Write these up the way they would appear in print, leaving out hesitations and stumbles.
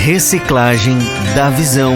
Reciclagem da Visão.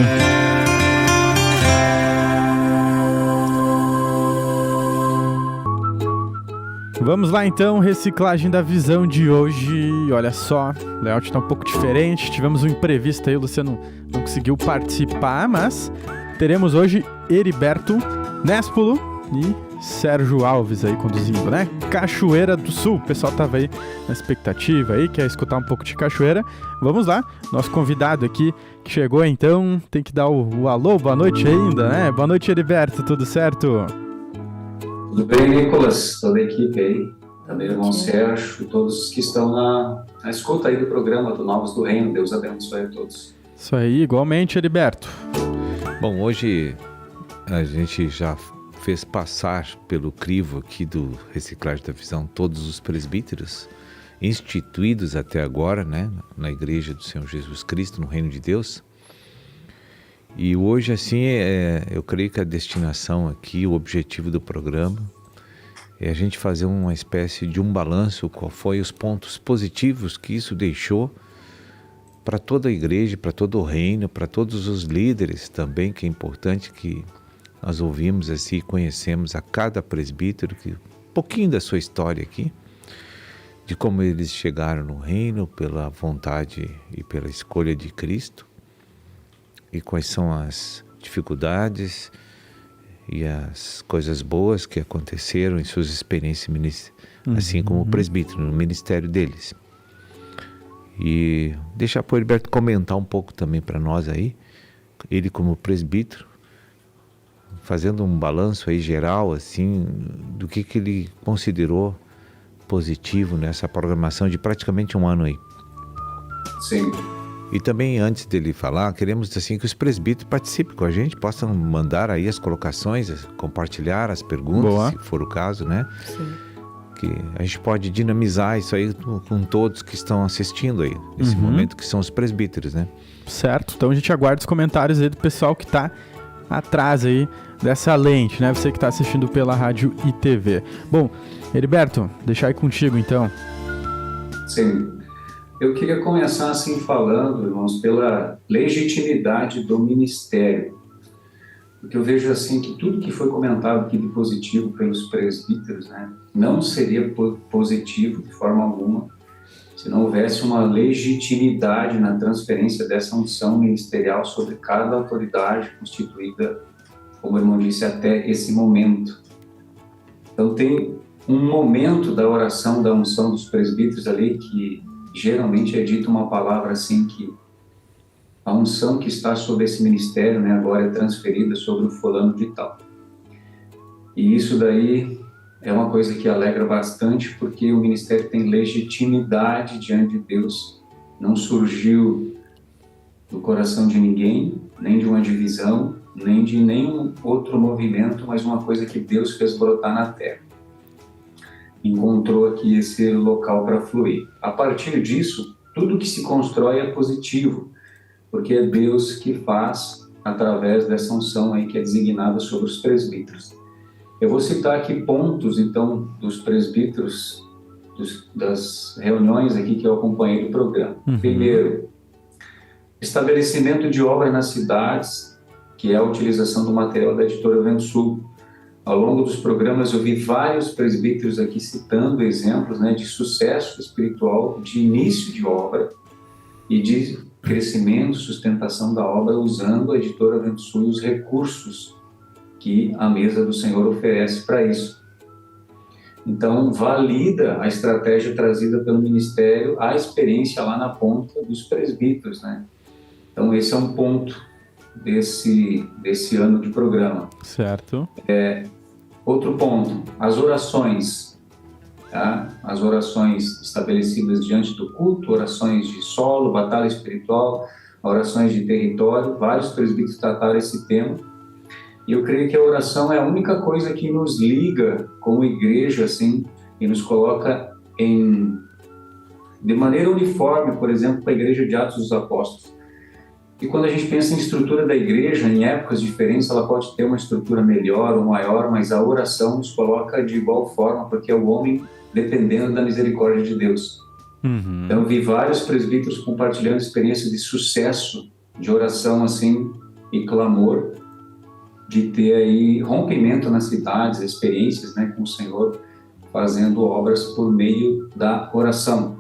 Vamos lá então, Reciclagem da Visão de hoje. Olha só, o layout está um pouco diferente. Tivemos um imprevisto aí, o Luciano não conseguiu participar, mas teremos hoje Heriberto Nespolo e Sérgio Alves aí conduzindo, né? Cachoeira do Sul, o pessoal tava aí na expectativa aí, quer escutar um pouco de cachoeira. Vamos lá, nosso convidado aqui que chegou então, tem que dar o alô, boa noite ainda, né? Boa noite, Heriberto, tudo certo? Tudo bem, Nicolas? Toda a equipe aí, também o irmão Sérgio, todos os que estão na escuta aí do programa do Novos do Reino. Deus abençoe a todos. Isso aí, igualmente, Heriberto. Bom, hoje a gente já fez passar pelo crivo aqui do Reciclagem da Visão todos os presbíteros instituídos até agora, né, na Igreja do Senhor Jesus Cristo, no Reino de Deus. E hoje, assim, eu creio que a destinação aqui, o objetivo do programa é a gente fazer uma espécie de um balanço, qual foi os pontos positivos que isso deixou para toda a igreja, para todo o reino, para todos os líderes também, que é importante que nós ouvimos assim, conhecemos a cada presbítero, um pouquinho da sua história aqui, de como eles chegaram no reino pela vontade e pela escolha de Cristo, e quais são as dificuldades e as coisas boas que aconteceram em suas experiências, assim como o presbítero, no ministério deles. E deixar para o Heriberto comentar um pouco também para nós aí, ele como presbítero, fazendo um balanço aí geral, assim, do que ele considerou positivo nessa programação de praticamente um ano aí. Sim. E também, antes dele falar, queremos assim que os presbíteros participem com a gente, possam mandar aí as colocações, compartilhar as perguntas, Boa. se for o caso, né? Sim. Que a gente pode dinamizar isso aí com todos que estão assistindo aí, nesse momento, que são os presbíteros, né? Certo, então a gente aguarda os comentários aí do pessoal que tá atrás aí dessa lente, né? Você que tá assistindo pela rádio e TV. Bom, Heriberto, deixar aí contigo então. Sim. Eu queria começar assim falando, irmãos, pela legitimidade do ministério. Porque eu vejo assim que tudo que foi comentado aqui de positivo pelos presbíteros, né, não seria positivo de forma alguma se não houvesse uma legitimidade na transferência dessa unção ministerial sobre cada autoridade constituída, como o irmão disse, até esse momento. Então tem um momento da oração da unção dos presbíteros ali que geralmente é dita uma palavra assim que a unção que está sobre esse ministério, né, agora é transferida sobre o fulano de tal. E isso daí é uma coisa que alegra bastante, porque o ministério tem legitimidade diante de Deus. Não surgiu do coração de ninguém, nem de uma divisão, nem de nenhum outro movimento, mas uma coisa que Deus fez brotar na terra. Encontrou aqui esse local para fluir. A partir disso, tudo que se constrói é positivo, porque é Deus que faz através dessa unção aí que é designada sobre os presbíteros. Eu vou citar aqui pontos, então, dos presbíteros, das reuniões aqui que eu acompanhei do programa. Primeiro, estabelecimento de obra nas cidades, que é a utilização do material da editora Vento Sul. Ao longo dos programas eu vi vários presbíteros aqui citando exemplos, né, de sucesso espiritual, de início de obra e de crescimento, sustentação da obra usando a editora Vento Sul e os recursos que a mesa do Senhor oferece para isso. Então, valida a estratégia trazida pelo ministério, a experiência lá na ponta dos presbíteros, né? Então, esse é um ponto desse ano de programa. Certo. Outro ponto, as orações, tá? As orações estabelecidas diante do culto, orações de solo, batalha espiritual, orações de território, vários presbíteros trataram esse tema. E eu creio que a oração é a única coisa que nos liga como igreja, assim, e nos coloca de maneira uniforme, por exemplo, para a igreja de Atos dos Apóstolos. E quando a gente pensa em estrutura da igreja, em épocas diferentes, ela pode ter uma estrutura melhor ou maior, mas a oração nos coloca de igual forma, porque é o homem dependendo da misericórdia de Deus. Uhum. Então, eu vi vários presbíteros compartilhando experiências de sucesso, de oração assim e clamor, de ter aí rompimento nas cidades, experiências, né, com o Senhor, fazendo obras por meio da oração.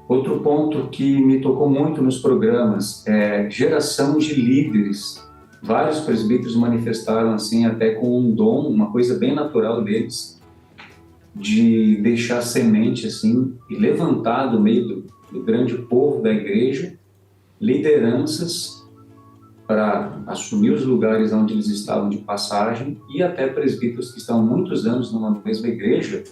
Outro ponto que me tocou muito nos programas é geração de líderes. Vários presbíteros manifestaram assim, até com um dom, uma coisa bem natural deles, de deixar semente assim e levantar do meio do grande povo da igreja lideranças para assumir os lugares onde eles estavam de passagem, e até presbíteros que estão há muitos anos numa mesma igreja,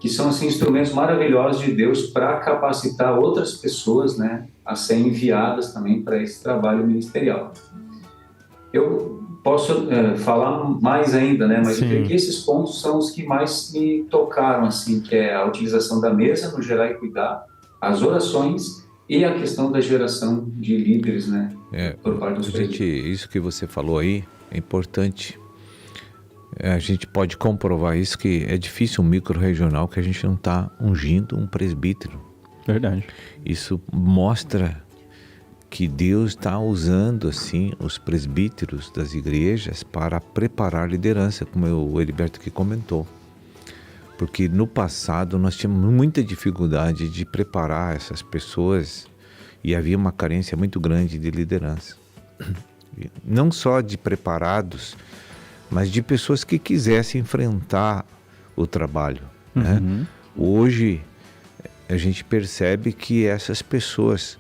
que são assim instrumentos maravilhosos de Deus para capacitar outras pessoas, né, a serem enviadas também para esse trabalho ministerial. Eu posso falar mais ainda, né, mas eu creio que esses pontos são os que mais me tocaram, assim, que é a utilização da mesa no gerar e cuidar, as orações e a questão da geração de líderes, né, por parte dos presbíteros. Isso que você falou aí é importante. A gente pode comprovar isso, que é difícil um micro-regional que a gente não está ungindo um presbítero. Verdade. Isso mostra que Deus está usando assim os presbíteros das igrejas para preparar a liderança, como o Heriberto aqui comentou. Porque no passado nós tínhamos muita dificuldade de preparar essas pessoas e havia uma carência muito grande de liderança. Não só de preparados, mas de pessoas que quisessem enfrentar o trabalho. Né? Hoje a gente percebe que essas pessoas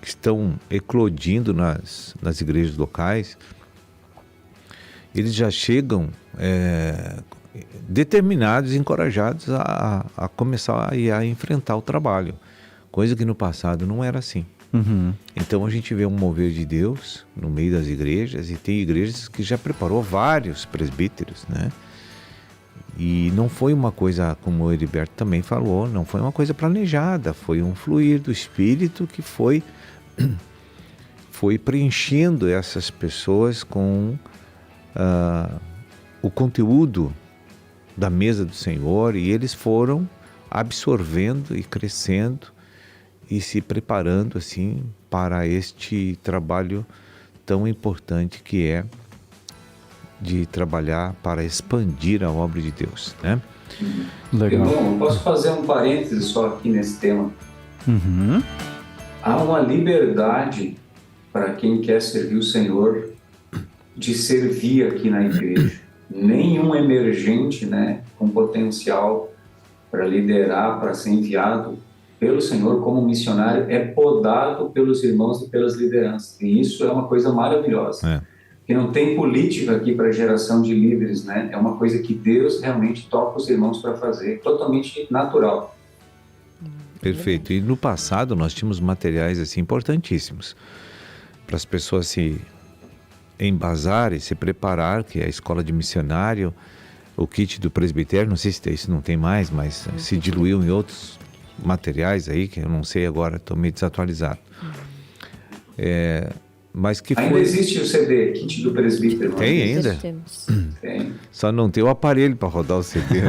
que estão eclodindo nas igrejas locais, eles já chegam determinados e encorajados a começar a enfrentar o trabalho, coisa que no passado não era assim. Então a gente vê um mover de Deus no meio das igrejas, e tem igrejas que já preparou vários presbíteros, né? E não foi uma coisa, como o Heriberto também falou, não foi uma coisa planejada, foi um fluir do Espírito que foi preenchendo essas pessoas com o conteúdo da mesa do Senhor, e eles foram absorvendo e crescendo e se preparando assim para este trabalho tão importante que é de trabalhar para expandir a obra de Deus, né? Legal. Irmão, eu posso fazer um parêntese só aqui nesse tema? Há uma liberdade para quem quer servir o Senhor de servir aqui na igreja. Nenhum emergente, né, com potencial para liderar, para ser enviado pelo Senhor como missionário, é podado pelos irmãos e pelas lideranças. E isso é uma coisa maravilhosa. Porque não tem política aqui para geração de líderes, né? É uma coisa que Deus realmente toca os irmãos para fazer, totalmente natural. Perfeito. E no passado nós tínhamos materiais assim importantíssimos para as pessoas se embasarem, se preparar, que é a escola de missionário, o kit do presbitério, não sei se isso não tem mais, mas se diluiu em outros materiais aí, que eu não sei agora, estou meio desatualizado. Mas que ainda foi... existe o CD, kit do presbítero? Tem ainda? Tem. Só não tem o aparelho para rodar o CD.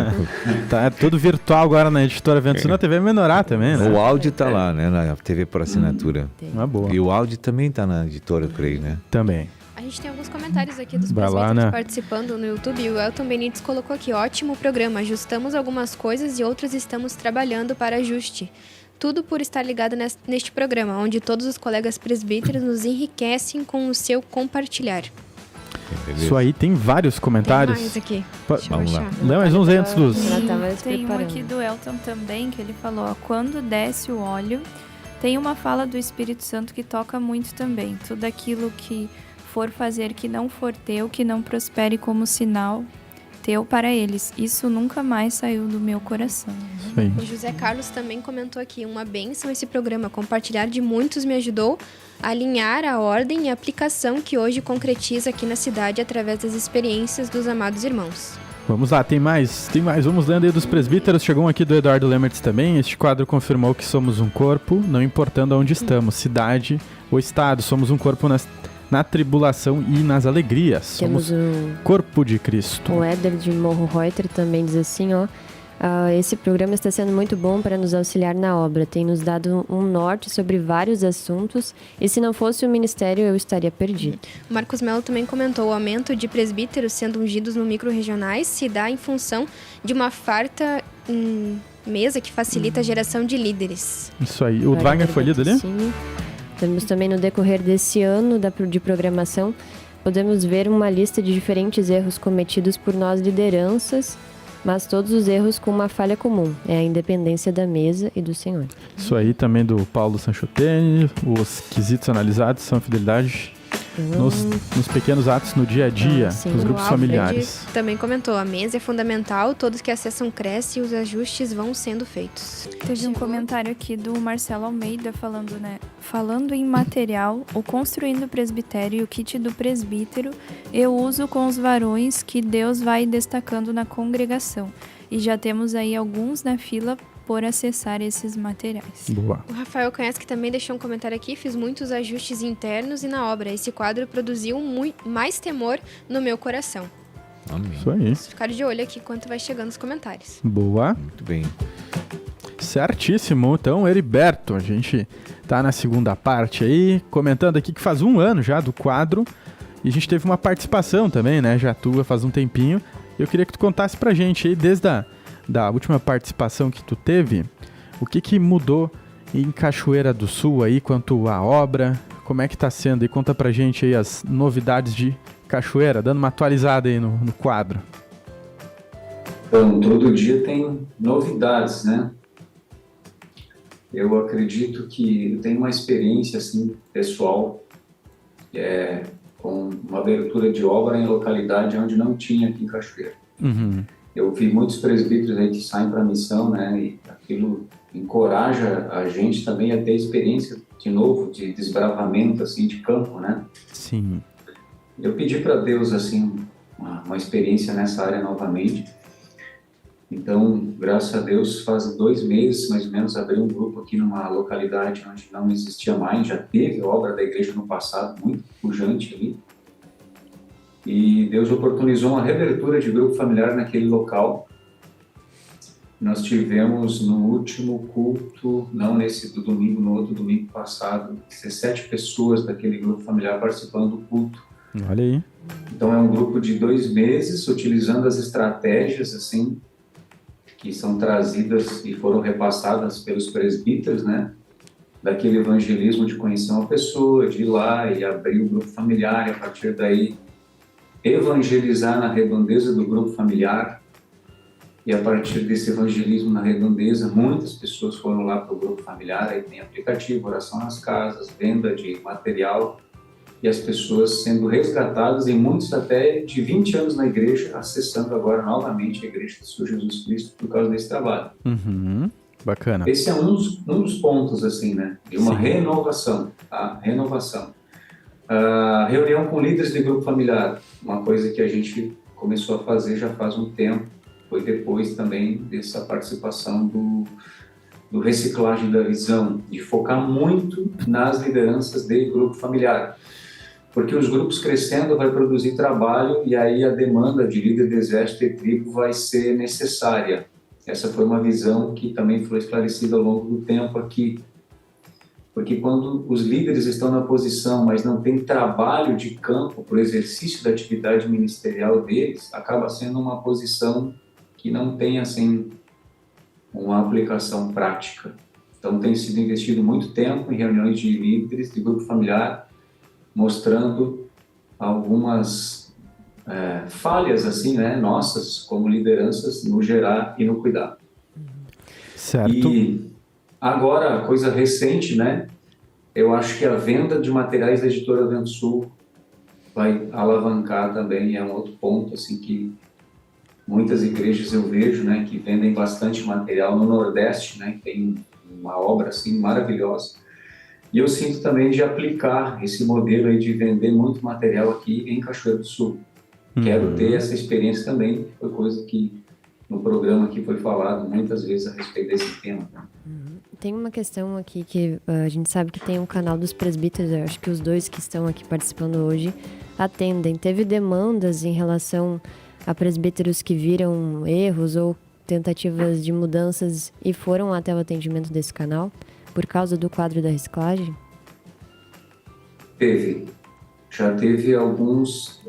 Tá tudo virtual agora na editora Ventos na TV Menorá também, né? O áudio tá lá, né? Na TV por assinatura. Uma boa. E o áudio também tá na editora, eu creio, né? Também. A gente tem alguns comentários aqui dos Vai lá, presbíteros né? participando no YouTube. E o Elton Benites colocou aqui: ótimo programa, ajustamos algumas coisas e outras estamos trabalhando para ajuste. Tudo por estar ligado neste programa, onde todos os colegas presbíteros nos enriquecem com o seu compartilhar. Beleza. Isso aí tem vários comentários. Tem mais aqui. Deixa eu Vamos lá. achar. Lê mais uns aí antes dos... Tem um aqui do Elton também, que ele falou, ó, quando desce o óleo, tem uma fala do Espírito Santo que toca muito também. Tudo aquilo que for fazer que não for teu, que não prospere como sinal teu para eles. Isso nunca mais saiu do meu coração. Isso aí. O José Carlos também comentou aqui: uma bênção esse programa. Compartilhar de muitos me ajudou a alinhar a ordem e a aplicação que hoje concretiza aqui na cidade através das experiências dos amados irmãos. Vamos lá, tem mais. Vamos lendo aí dos presbíteros. Chegou um aqui do Eduardo Lemertz também. Este quadro confirmou que somos um corpo, não importando onde estamos, cidade ou estado. Somos um corpo na tribulação e nas alegrias. Temos Somos corpo de Cristo. o Éder de Morro Reuter também diz assim, ó. Esse programa está sendo muito bom para nos auxiliar na obra. Tem nos dado um norte sobre vários assuntos e se não fosse o ministério eu estaria perdido. O Marcos Melo também comentou: o aumento de presbíteros sendo ungidos no micro-regionais se dá em função de uma farta mesa que facilita a geração de líderes. Isso aí. O Wagner foi lido ali? Sim. Temos também no decorrer desse ano de programação, podemos ver uma lista de diferentes erros cometidos por nós lideranças, mas todos os erros com uma falha comum, é a independência da mesa e do Senhor. Isso aí também do Paulo Sanchotene, os quesitos analisados são a fidelidade nos pequenos atos no dia a dia, nos grupos familiares. Também comentou: a mesa é fundamental, todos que acessam crescem e os ajustes vão sendo feitos. Teve um comentário aqui do Marcelo Almeida falando, né? Falando em material, o construindo o presbitério e o kit do presbítero, eu uso com os varões que Deus vai destacando na congregação. E já temos aí alguns na fila por acessar esses materiais. Boa. O Rafael Canhas, que também deixou um comentário aqui: fiz muitos ajustes internos e na obra. Esse quadro produziu mais temor no meu coração. Amém. Isso aí. Vamos ficar de olho aqui enquanto vai chegando os comentários. Boa. Muito bem. Certíssimo. Então, Heriberto, a gente tá na segunda parte aí, comentando aqui que faz 1 ano já do quadro e a gente teve uma participação também, né? Já tua faz um tempinho. Eu queria que tu contasse pra gente aí, desde da última participação que tu teve, o que mudou em Cachoeira do Sul aí quanto à obra, como é que tá sendo? E conta pra gente aí as novidades de Cachoeira, dando uma atualizada aí no quadro. Então, todo dia tem novidades, né? Eu acredito que eu tenho uma experiência, assim, pessoal, com uma abertura de obra em localidade onde não tinha aqui em Cachoeira. Uhum. Eu vi muitos presbíteros aí que saem para a missão, né? E aquilo encoraja a gente também a ter experiência de novo, de desbravamento, assim, de campo, né? Sim. Eu pedi para Deus, assim, uma experiência nessa área novamente. Então, graças a Deus, faz 2 meses, mais ou menos, abri um grupo aqui numa localidade onde não existia mais, já teve obra da igreja no passado, muito pujante ali. E Deus oportunizou uma reabertura de grupo familiar naquele local. Nós tivemos no último culto, não nesse do domingo, no outro domingo passado, 17 pessoas daquele grupo familiar participando do culto. Olha aí. Então é um grupo de 2 meses, utilizando as estratégias, assim, que são trazidas e foram repassadas pelos presbíteros, né? Daquele evangelismo de conhecer uma pessoa, de ir lá e abrir o grupo familiar e a partir daí evangelizar na redondeza do grupo familiar. E a partir desse evangelismo na redondeza, muitas pessoas foram lá para o grupo familiar, aí tem aplicativo, oração nas casas, venda de material, e as pessoas sendo resgatadas, e muitos até de 20 anos na igreja, acessando agora novamente a igreja do Senhor Jesus Cristo por causa desse trabalho. Uhum. Bacana. Esse é um dos pontos, assim, né, de uma Sim. renovação, tá? Renovação. A reunião com líderes de grupo familiar, uma coisa que a gente começou a fazer já faz um tempo, foi depois também dessa participação do reciclagem da visão, de focar muito nas lideranças de grupo familiar. Porque os grupos crescendo vai produzir trabalho e aí a demanda de líder de exército e tribo vai ser necessária. Essa foi uma visão que também foi esclarecida ao longo do tempo aqui. Porque quando os líderes estão na posição, mas não tem trabalho de campo para o exercício da atividade ministerial deles, acaba sendo uma posição que não tem, assim, uma aplicação prática. Então, tem sido investido muito tempo em reuniões de líderes de grupo familiar, mostrando algumas falhas, assim, né, nossas, como lideranças, no gerar e no cuidar. Certo. E agora, coisa recente, né, eu acho que a venda de materiais da editora Vento Sul vai alavancar também, é um outro ponto, assim, que muitas igrejas eu vejo, né, que vendem bastante material no Nordeste, né, que tem uma obra, assim, maravilhosa. E eu sinto também de aplicar esse modelo aí de vender muito material aqui em Cachoeira do Sul. Quero ter essa experiência também, foi coisa que no programa aqui foi falado muitas vezes a respeito desse tema. Tem uma questão aqui que a gente sabe que tem um canal dos presbíteros, eu acho que os 2 que estão aqui participando hoje atendem. Teve demandas em relação a presbíteros que viram erros ou tentativas de mudanças e foram até o atendimento desse canal por causa do quadro da reciclagem? Já teve alguns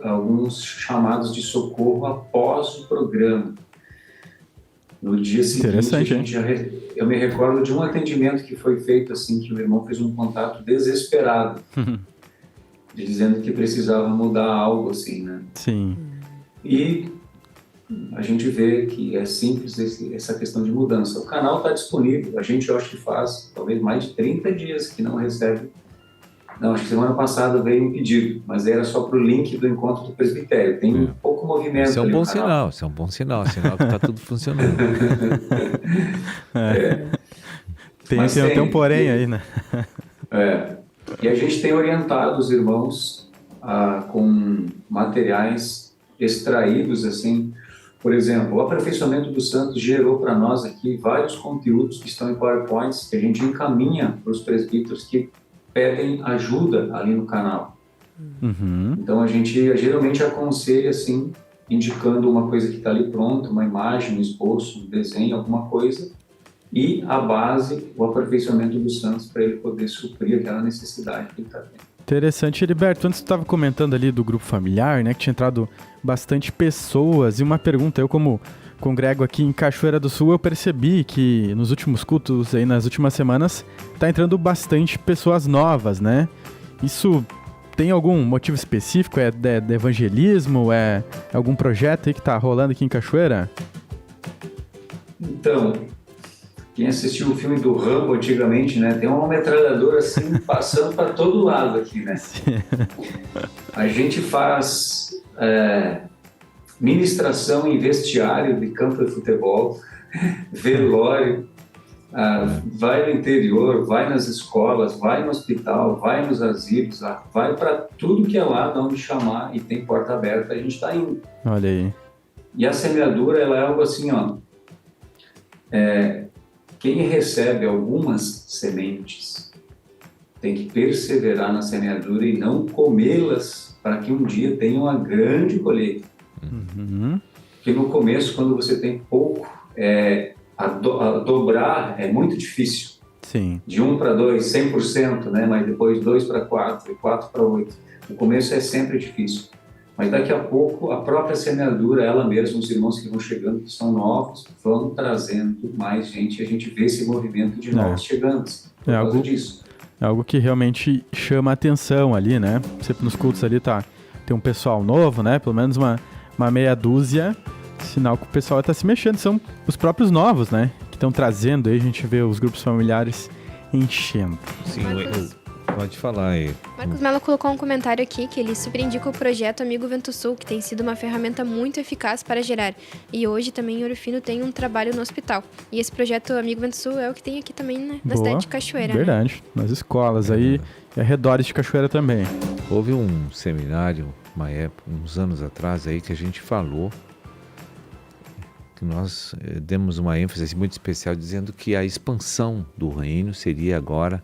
chamados de socorro após o programa. No dia seguinte, eu me recordo de um atendimento que foi feito assim, que o irmão fez um contato desesperado, dizendo que precisava mudar algo assim, né? Sim. E a gente vê que é simples essa questão de mudança. O canal está disponível, a gente eu acho que faz talvez mais de 30 dias que não recebe. Não, acho que semana passada veio um pedido, mas era só para o link do encontro do presbitério. Tem pouco movimento. Isso é um bom sinal, isso é um bom sinal, sinal que está tudo funcionando. Tem um porém aí, né? E a gente tem orientado os irmãos com materiais extraídos, assim. Por exemplo, o Aperfeiçoamento dos Santos gerou para nós aqui vários conteúdos que estão em PowerPoints que a gente encaminha para os presbíteros que pedem ajuda ali no canal. Então a gente geralmente aconselha assim, indicando uma coisa que está ali pronta, uma imagem, um esboço, um desenho, alguma coisa, e a base, o aperfeiçoamento dos santos, para ele poder suprir aquela necessidade que ele está tendo. Interessante, Heriberto. Antes você estava comentando ali do grupo familiar, né, que tinha entrado bastante pessoas, e uma pergunta, eu como congrego aqui em Cachoeira do Sul, eu percebi que nos últimos cultos, aí nas últimas semanas, tá entrando bastante pessoas novas, né? Isso tem algum motivo específico? É de evangelismo? É algum projeto aí que tá rolando aqui em Cachoeira? Então, quem assistiu o filme do Rambo antigamente, né? Tem uma metralhadora assim, passando para todo lado aqui, né? A gente faz ministração em vestiário de campo de futebol, velório, vai no interior, vai nas escolas, vai no hospital, vai nos asilos, vai para tudo que é lado onde chamar e tem porta aberta, a gente está indo. Olha aí. E a semeadura, ela é algo assim, ó. Quem recebe algumas sementes tem que perseverar na semeadura e não comê-las para que um dia tenha uma grande colheita. Porque no começo, quando você tem pouco, dobrar é muito difícil. Sim. De 1 para 2, 100%, né? Mas depois 2 para 4 e 4 para 8. No começo é sempre difícil. Mas daqui a pouco, a própria semeadura, ela mesma, os irmãos que vão chegando, que são novos, vão trazendo mais gente. E a gente vê esse movimento de novos chegando por causa disso. É algo que realmente chama a atenção ali, né? Sempre nos cultos ali tem um pessoal novo, né? Pelo menos uma meia dúzia, sinal que o pessoal está se mexendo. São os próprios novos, né? Que estão trazendo aí, a gente vê os grupos familiares enchendo. Sim, pode falar aí. Marcos Mello colocou um comentário aqui que ele super indica o projeto Amigo Vento Sul, que tem sido uma ferramenta muito eficaz para gerar. E hoje também em Ouro Fino tem um trabalho no hospital. E esse projeto Amigo Vento Sul é o que tem aqui também, né, na cidade de Cachoeira. Verdade, né? Nas escolas aí e arredores de Cachoeira também. Houve um seminário, uma época, uns anos atrás aí, que a gente falou, que nós demos uma ênfase muito especial dizendo que a expansão do reino seria agora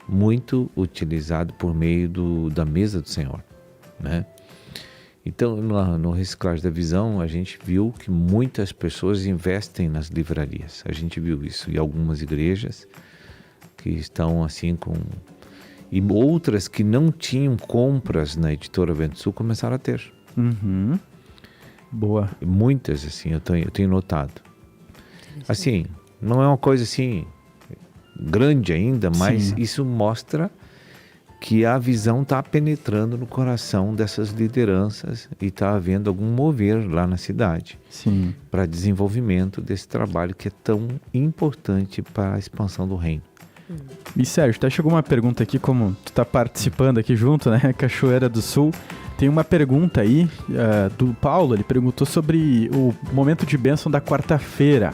muito utilizado por meio da mesa do Senhor, né? Então, no Reciclagem da Visão, a gente viu que muitas pessoas investem nas livrarias. A gente viu isso em algumas igrejas que estão assim com... E outras que não tinham compras na editora Vento Sul começaram a ter. Boa. Muitas, assim, eu tenho notado. Assim, não é uma coisa assim grande ainda, mas isso mostra que a visão está penetrando no coração dessas lideranças e está havendo algum mover lá na cidade para desenvolvimento desse trabalho que é tão importante para a expansão do reino. E Sérgio, até chegou uma pergunta aqui, como tu está participando aqui junto, né, Cachoeira do Sul, tem uma pergunta aí do Paulo, ele perguntou sobre o momento de bênção da quarta-feira.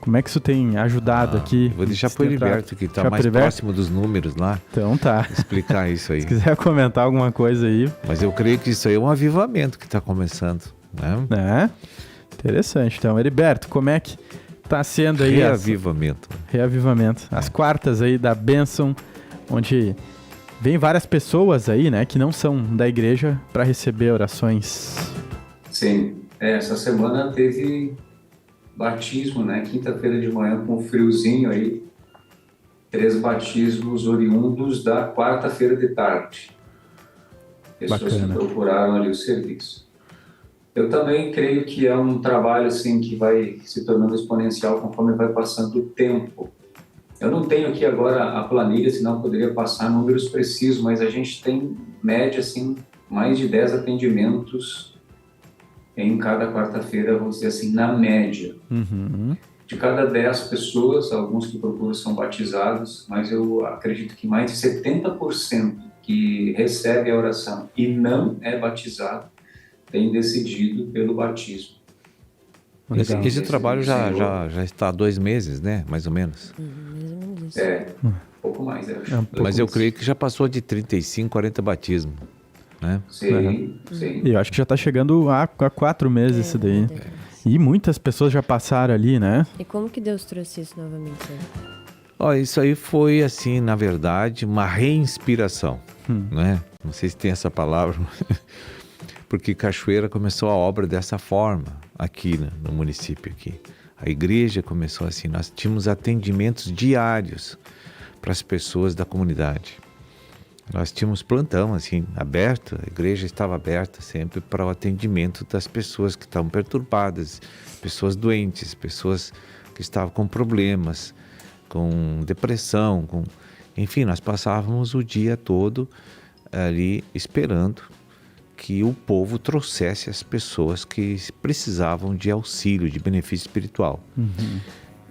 Como é que isso tem ajudado aqui? Vou deixar para o Heriberto, que está mais próximo dos números lá. Então tá. Explicar isso aí. Se quiser comentar alguma coisa aí. Mas eu creio que isso aí é um avivamento que está começando, né? Interessante. Então, Heriberto, como é que tá sendo aí? Reavivamento. Reavivamento. As quartas aí da bênção, onde vem várias pessoas aí, né, que não são da igreja para receber orações. Sim. Essa semana teve batismo, né? Quinta-feira de manhã com friozinho aí. 3 batismos oriundos da quarta-feira de tarde. Pessoas Bacana. que procuraram ali o serviço. Eu também creio que é um trabalho assim que vai se tornando exponencial conforme vai passando o tempo. Eu não tenho aqui agora a planilha, senão eu poderia passar números precisos, mas a gente tem média assim mais de 10 atendimentos em cada quarta-feira, vamos dizer assim, na média. Uhum. De cada 10 pessoas, alguns que procuram são batizados, mas eu acredito que mais de 70% que recebe a oração e não é batizado tem decidido pelo batismo. Legal. Esse trabalho já está há 2 meses, né? Mais ou menos. Mais ou menos isso. Pouco mais, eu acho. É um pouco Mas eu mais. creio que já passou de 35, 40 batismos, né? Sim, sim. E eu acho que já tá chegando a 4 meses isso daí. E muitas pessoas já passaram ali, né? E como que Deus trouxe isso novamente? Ó, isso aí foi, assim, na verdade, uma reinspiração, né? Não sei se tem essa palavra, porque Cachoeira começou a obra dessa forma, aqui no município aqui. A igreja começou assim, nós tínhamos atendimentos diários para as pessoas da comunidade. Nós tínhamos plantão, assim, aberto, a igreja estava aberta sempre para o atendimento das pessoas que estavam perturbadas, pessoas doentes, pessoas que estavam com problemas, com depressão, enfim, nós passávamos o dia todo ali esperando que o povo trouxesse as pessoas que precisavam de auxílio, de benefício espiritual.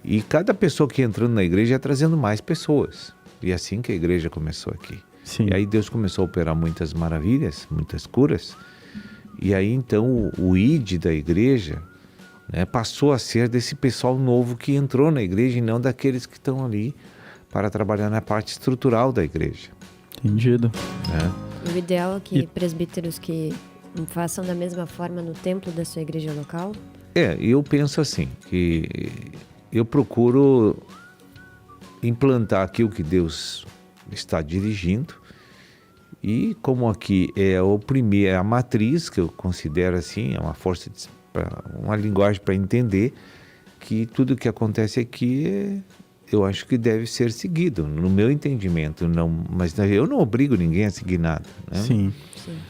E cada pessoa que ia entrando na igreja ia trazendo mais pessoas. E assim que a igreja começou aqui. Sim. E aí Deus começou a operar muitas maravilhas, muitas curas. E aí então o ID da igreja, né, passou a ser desse pessoal novo que entrou na igreja e não daqueles que estão ali para trabalhar na parte estrutural da igreja. Entendido. Né? O ideal é que presbíteros que façam da mesma forma no templo da sua igreja local? Eu penso assim, que eu procuro implantar aqui o que Deus está dirigindo, e como aqui é o primeiro, é a matriz, que eu considero assim, é uma força, uma linguagem para entender que tudo que acontece aqui eu acho que deve ser seguido, no meu entendimento, mas eu não obrigo ninguém a seguir nada, né? Sim.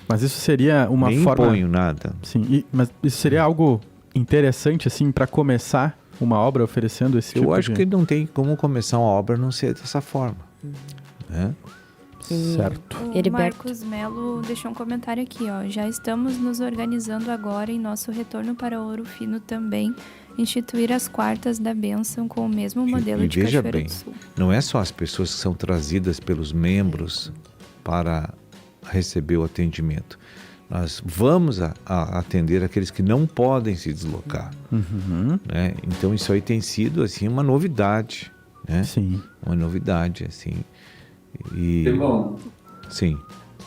Mas isso seria uma Nem forma... imponho nada. Sim, mas isso seria algo interessante, assim, para começar uma obra oferecendo esse tipo de... Eu acho que não tem como começar uma obra não ser dessa forma, né? Certo. O Heriberto. Marcos Melo deixou um comentário aqui, ó. Já estamos nos organizando agora em nosso retorno para Ouro Fino também, instituir as quartas da bênção com o mesmo modelo de veja Cachoeira bem, do Sul. não é só as pessoas que são trazidas pelos membros para receber o atendimento. Nós vamos a atender aqueles que não podem se deslocar, né? Então isso aí tem sido assim uma novidade, né? Sim. Uma novidade, assim. E... Irmão, Sim.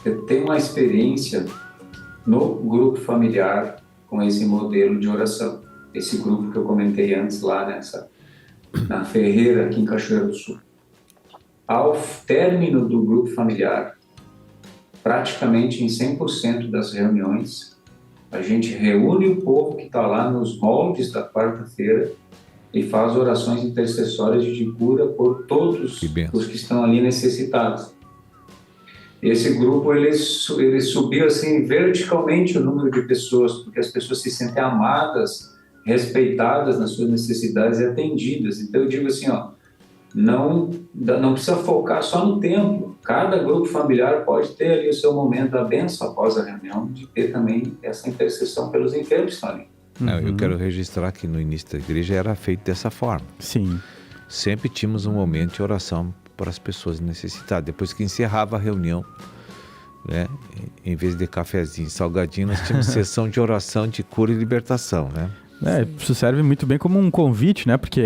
eu tenho uma experiência no grupo familiar com esse modelo de oração. Esse grupo que eu comentei antes lá na Ferreira, aqui em Cachoeira do Sul. Ao término do grupo familiar, praticamente em 100% das reuniões, a gente reúne o povo que está lá nos moldes da quarta-feira e faz orações intercessórias de cura por todos os que estão ali necessitados. Esse grupo, ele subiu assim verticalmente o número de pessoas, porque as pessoas se sentem amadas, respeitadas nas suas necessidades e atendidas. Então eu digo assim, ó, não precisa focar só no templo. Cada grupo familiar pode ter ali o seu momento da bênção após a reunião, de ter também essa intercessão pelos enfermos que estão ali. Eu quero registrar que no início da igreja era feito dessa forma. Sim. Sempre tínhamos um momento de oração para as pessoas necessitadas. Depois que encerrava a reunião, né, em vez de cafezinho, salgadinho, nós tínhamos sessão de oração de cura e libertação, né? Isso serve muito bem como um convite, né? Porque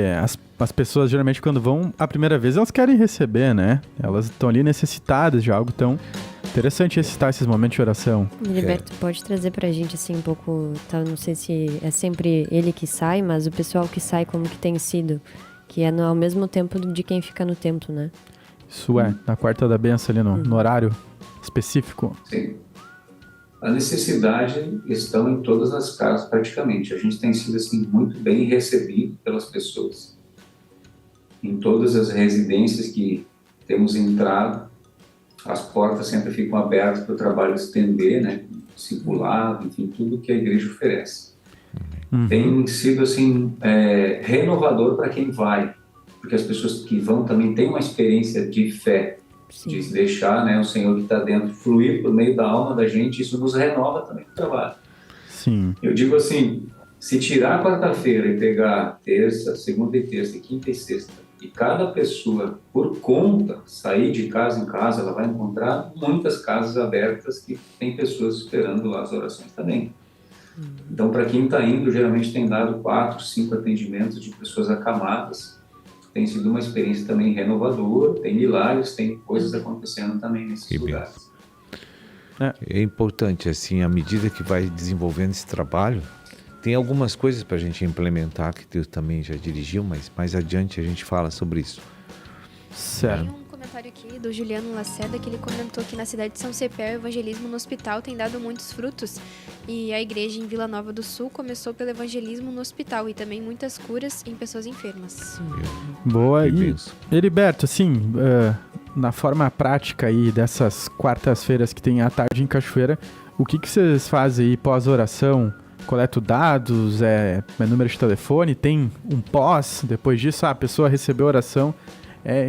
as pessoas, geralmente, quando vão a primeira vez, elas querem receber, né? Elas estão ali necessitadas de algo tão interessante citar esses momentos de oração. Heriberto, pode trazer pra gente, assim, um pouco... Tá, não sei se é sempre ele que sai, mas o pessoal que sai, como que tem sido? Que é ao mesmo tempo de quem fica no templo, né? Isso na quarta da benção ali no horário específico. Sim. a necessidade estão em todas as casas praticamente. A gente tem sido assim muito bem recebido pelas pessoas. Em todas as residências que temos entrado, as portas sempre ficam abertas para o trabalho estender, né? Discipulado, enfim, tudo que a igreja oferece. Tem sido assim renovador para quem vai, porque as pessoas que vão também têm uma experiência de fé. Sim. De deixar, né, o Senhor que está dentro fluir por meio da alma da gente, isso nos renova também no trabalho. Sim. Eu digo assim, se tirar a quarta-feira e pegar terça, segunda e terça, quinta e sexta, e cada pessoa, por conta, sair de casa em casa, ela vai encontrar muitas casas abertas que tem pessoas esperando lá as orações também. Então, para quem está indo, geralmente tem dado 4, 5 atendimentos de pessoas acamadas. Tem sido uma experiência também renovadora, tem milagres, tem coisas acontecendo também nesses lugares. É importante, assim, à medida que vai desenvolvendo esse trabalho, tem algumas coisas para a gente implementar que Deus também já dirigiu, mas mais adiante a gente fala sobre isso. Certo. Tem um comentário aqui do Juliano Lacerda que ele comentou que na cidade de São Cepé o evangelismo no hospital tem dado muitos frutos e a igreja em Vila Nova do Sul começou pelo evangelismo no hospital e também muitas curas em pessoas enfermas. Boa. E Heriberto, assim, na forma prática aí dessas quartas-feiras que tem à tarde em Cachoeira, o que vocês fazem aí pós-oração? Coleta dados, número de telefone, tem um pós, depois disso a pessoa recebeu a oração,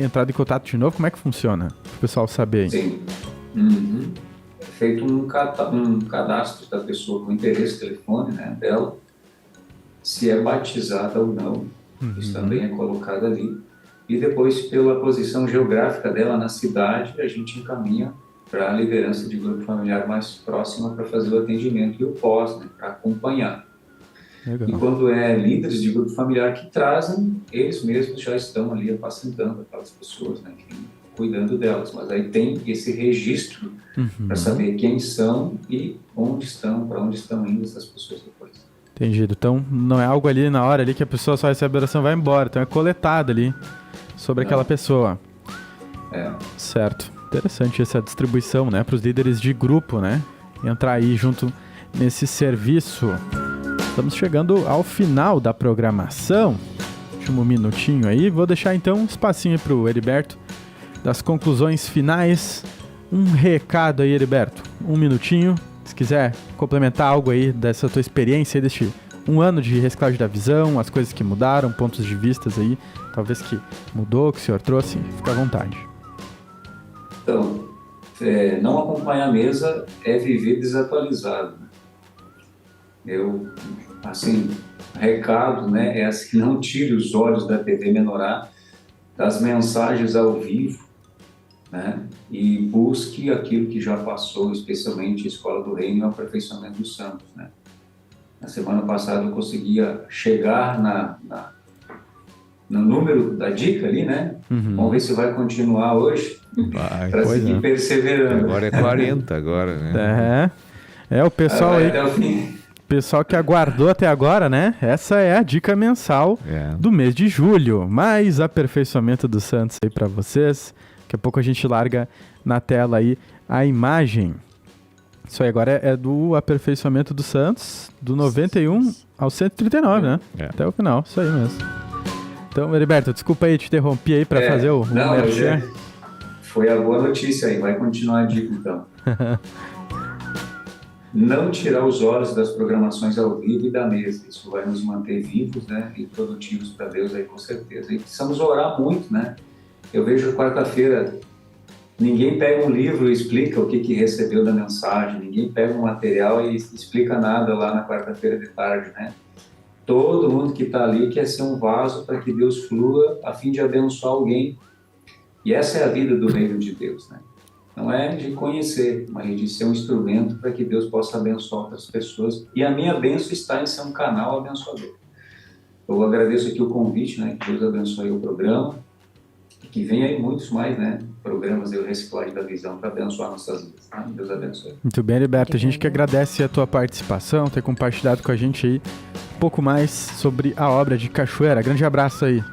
entrada em contato de novo, como é que funciona? Para o pessoal saber aí. Sim. É feito um cadastro da pessoa com interesse, telefone, né, dela, se é batizada ou não, isso também é colocado ali, e depois pela posição geográfica dela na cidade, a gente encaminha para a liderança de grupo familiar mais próxima para fazer o atendimento e o pós, né, para acompanhar. Legal. E quando é líderes de grupo familiar que trazem, eles mesmos já estão ali apacentando aquelas pessoas, né, cuidando delas. Mas aí tem esse registro para saber quem são e onde estão, para onde estão indo essas pessoas depois. Entendido. Então não é algo ali na hora ali que a pessoa só recebe a oração e vai embora. Então é coletado ali sobre aquela pessoa. Certo. Interessante essa distribuição, né, para os líderes de grupo, né, entrar aí junto nesse serviço. Estamos chegando ao final da programação. Último minutinho aí. Vou deixar então um espacinho para o Heriberto das conclusões finais. Um recado aí, Heriberto. Um minutinho. Se quiser complementar algo aí dessa tua experiência aí, deste um ano de reciclagem da visão, as coisas que mudaram, pontos de vistas aí, talvez que mudou, que o senhor trouxe, fica à vontade. Então, não acompanhar a mesa é viver desatualizado. Eu, assim, recado, né, é assim, não tire os olhos da TV Menorá, das mensagens ao vivo, né, e busque aquilo que já passou, especialmente a Escola do Reino e o Aperfeiçoamento dos Santos, né. Na semana passada eu conseguia chegar no número da dica ali, né? Vamos ver se vai continuar hoje para seguir perseverando. Agora é 40 agora, né? O pessoal aí, pessoal que aguardou até agora, né? Essa é a dica mensal do mês de julho. Mais aperfeiçoamento dos santos aí para vocês. Daqui a pouco a gente larga na tela aí a imagem. Isso aí agora é do aperfeiçoamento dos santos, do 91 ao 139, né? Até o final, isso aí mesmo. Então, Heriberto, desculpa aí, te interrompi aí para fazer o merchan. Foi a boa notícia aí, vai continuar a dica então. Não tirar os olhos das programações ao vivo e da mesa, isso vai nos manter vivos, né, e produtivos para Deus aí com certeza. E precisamos orar muito, né? Eu vejo quarta-feira, ninguém pega um livro e explica o que recebeu da mensagem, ninguém pega um material e explica nada lá na quarta-feira de tarde, né? Todo mundo que está ali quer ser um vaso para que Deus flua a fim de abençoar alguém. E essa é a vida do reino de Deus, né? Não é de conhecer, mas de ser um instrumento para que Deus possa abençoar outras pessoas. E a minha bênção está em ser um canal abençoador. Eu agradeço aqui o convite, né? Que Deus abençoe o programa. E que venha aí muitos mais, né? Programas de reciclagem da visão para abençoar nossas vidas. Tá? Deus abençoe. Muito bem, Heriberto. A gente que agradece a tua participação, ter compartilhado com a gente aí um pouco mais sobre a obra de Cachoeira. Grande abraço aí.